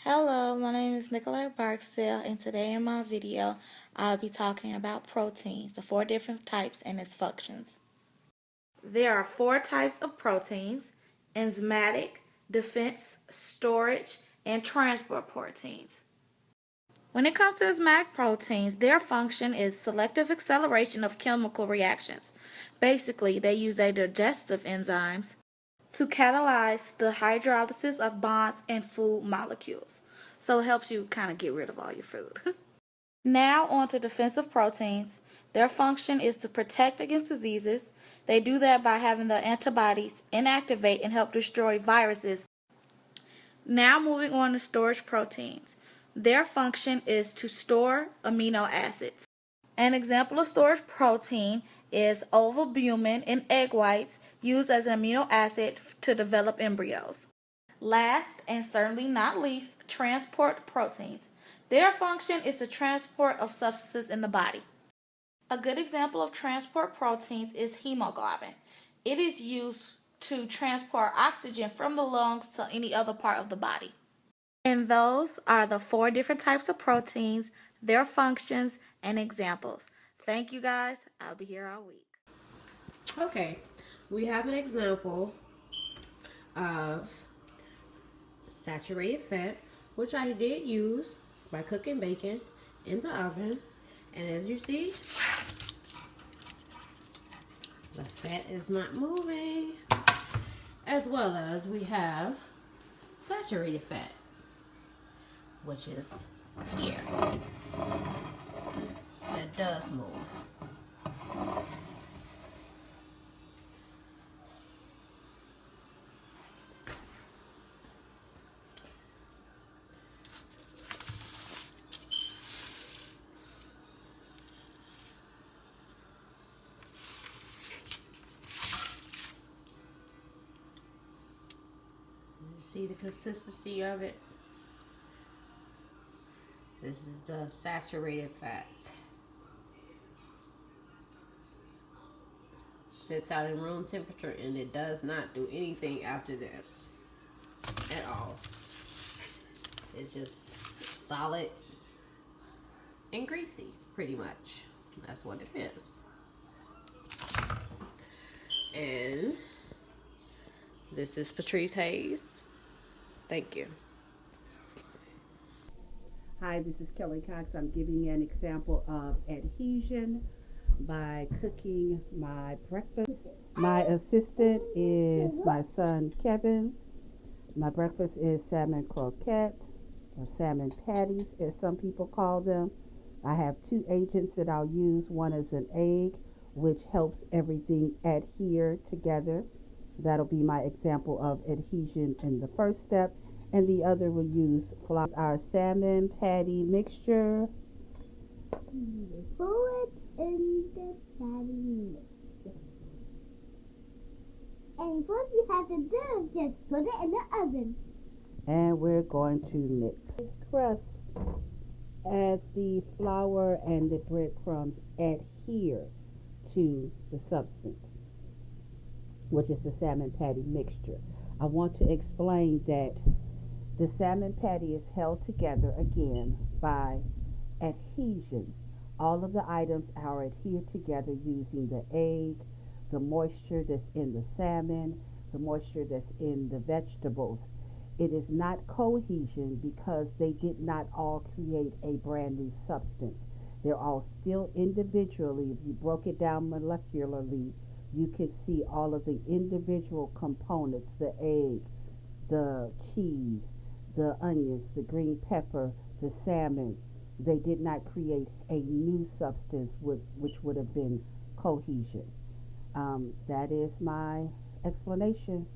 Hello, my name is Nicolette Barksdale, and today in my video, I'll be talking about proteins, the four different types and its functions. There are four types of proteins: enzymatic, defense, storage, and transport proteins. When it comes to enzymatic proteins, their function is selective acceleration of chemical reactions. Basically, they use their digestive enzymes to catalyze the hydrolysis of bonds in food molecules. So it helps you kind of get rid of all your food. Now on to defensive proteins. Their function is to protect against diseases. They do that by having the antibodies inactivate and help destroy viruses. Now moving on to storage proteins. Their function is to store amino acids. An example of storage protein is ovalbumin in egg whites, used as an amino acid to develop embryos. Last and certainly not least, transport proteins. Their function is the transport of substances in the body. A good example of transport proteins is hemoglobin. It is used to transport oxygen from the lungs to any other part of the body. And those are the four different types of proteins, their functions, and examples. Thank you guys. I'll be here all week. Okay, we have an example of saturated fat, which I did use by cooking bacon in the oven. And as you see, the fat is not moving. As well as we have saturated fat, which is here. That does move. See the consistency of it? This is the saturated fat. Sits out in room temperature and it does not do anything after this at all. It's just solid and greasy, pretty much. That's what it is. And this is Patrice Hayes. Thank you. Hi, this is Kelly Cox. I'm giving you an example of adhesion by cooking my breakfast. My assistant is my son Kevin. My breakfast is salmon croquettes or salmon patties, as some people call them. I have two agents that I'll use. One is an egg, which helps everything adhere together. That'll be my example of adhesion in the first step. And the other will use flour. Our salmon patty mixture. Put it in the patty mixture. And what you have to do is just put it in the oven. And we're going to mix. This crust as the flour and the breadcrumbs adhere to the substance, which is the salmon patty mixture. I want to explain that the salmon patty is held together again by adhesion. All of the items are adhered together using the egg, the moisture that's in the salmon, the moisture that's in the vegetables. It is not cohesion because they did not all create a brand new substance. They're all still individually, if you broke it down molecularly, you could see all of the individual components: the egg, the cheese, the onions, the green pepper, the salmon. They did not create a new substance which would have been cohesion. That is my explanation.